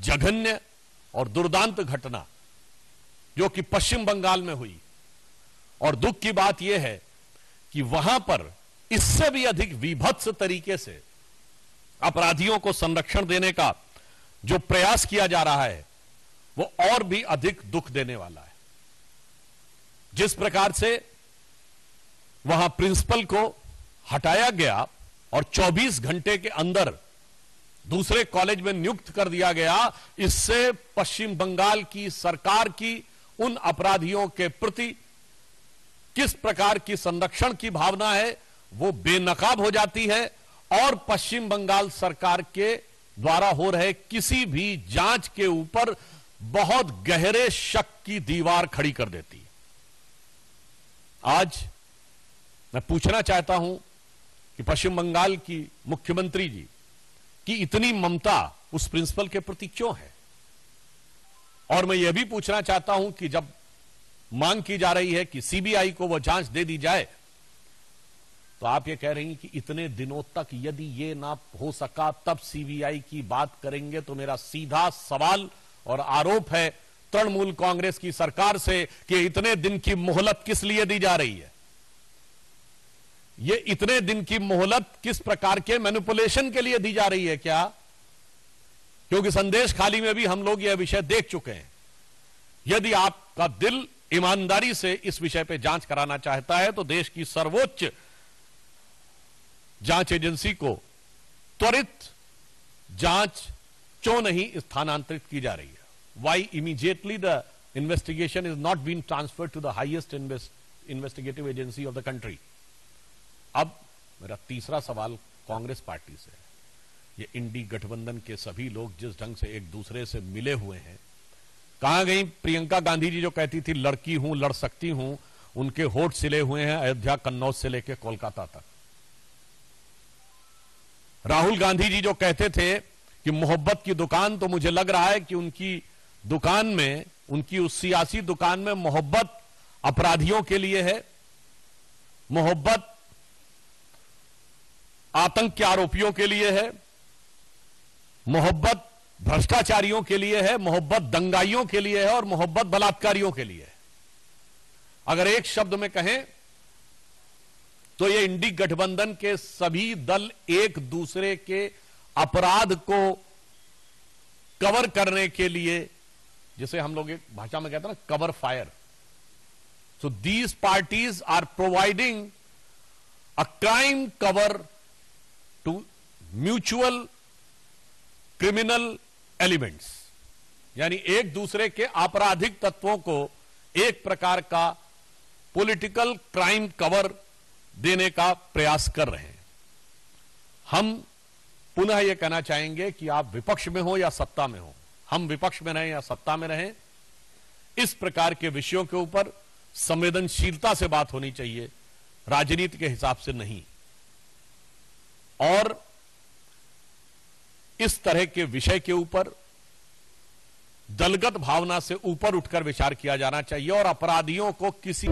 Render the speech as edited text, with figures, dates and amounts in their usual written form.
जघन्य और दुर्दांत घटना जो कि पश्चिम बंगाल में हुई, और दुख की बात यह है कि वहां पर इससे भी अधिक विभत्स तरीके से अपराधियों को संरक्षण देने का जो प्रयास किया जा रहा है वो और भी अधिक दुख देने वाला है। जिस प्रकार से वहां प्रिंसिपल को हटाया गया और 24 घंटे के अंदर दूसरे कॉलेज में नियुक्त कर दिया गया, इससे पश्चिम बंगाल की सरकार की उन अपराधियों के प्रति किस प्रकार की संरक्षण की भावना है वो बेनकाब हो जाती है, और पश्चिम बंगाल सरकार के द्वारा हो रहे किसी भी जांच के ऊपर बहुत गहरे शक की दीवार खड़ी कर देती है। आज मैं पूछना चाहता हूं कि पश्चिम बंगाल की मुख्यमंत्री जी की इतनी ममता उस प्रिंसिपल के प्रति क्यों है, और मैं यह भी पूछना चाहता हूं कि जब मांग की जा रही है कि सीबीआई को वह जांच दे दी जाए, तो आप ये कह रही हैं कि इतने दिनों तक यदि ये ना हो सका तब सीबीआई की बात करेंगे। तो मेरा सीधा सवाल और आरोप है तृणमूल कांग्रेस की सरकार से कि इतने दिन की मोहलत किस लिए दी जा रही है, ये इतने दिन की मोहलत किस प्रकार के मैनिपुलेशन के लिए दी जा रही है क्या? क्योंकि संदेश खाली में भी हम लोग यह विषय देख चुके हैं। यदि आपका दिल ईमानदारी से इस विषय पर जांच कराना चाहता है तो देश की सर्वोच्च जांच एजेंसी को त्वरित जांच क्यों नहीं स्थानांतरित की जा रही है? Why immediately the investigation is not been transferred to the highest investigative agency of the country? अब मेरा तीसरा सवाल कांग्रेस पार्टी से है। ये इंडी गठबंधन के सभी लोग जिस ढंग से एक दूसरे से मिले हुए हैं, कहां गई प्रियंका गांधी जी जो कहती थी लड़की हूं लड़ सकती हूं? उनके होठ सिले हुए हैं अयोध्या कन्नौज से लेकर कोलकाता तक। राहुल गांधी जी जो कहते थे कि मोहब्बत की दुकान, तो मुझे लग रहा है कि उनकी दुकान में, उनकी उस सियासी दुकान में मोहब्बत अपराधियों के लिए है, मोहब्बत आतंक के आरोपियों के लिए है, मोहब्बत भ्रष्टाचारियों के लिए है, मोहब्बत दंगाइयों के लिए है और मोहब्बत बलात्कारियों के लिए है। अगर एक शब्द में कहें तो ये इंडी गठबंधन के सभी दल एक दूसरे के अपराध को कवर करने के लिए, जिसे हम लोग एक भाषा में कहते हैं ना, cover fire. So these parties are providing a crime cover to mutual criminal elements, यानी एक दूसरे के आपराधिक तत्वों को एक प्रकार का पॉलिटिकल क्राइम कवर देने का प्रयास कर रहे हैं। हम पुनः यह कहना चाहेंगे कि आप विपक्ष में हो या सत्ता में हो, हम विपक्ष में रहें या सत्ता में रहें, इस प्रकार के विषयों के ऊपर संवेदनशीलता से बात होनी चाहिए, राजनीति के हिसाब से नहीं। और इस तरह के विषय के ऊपर दलगत भावना से ऊपर उठकर विचार किया जाना चाहिए और अपराधियों को किसी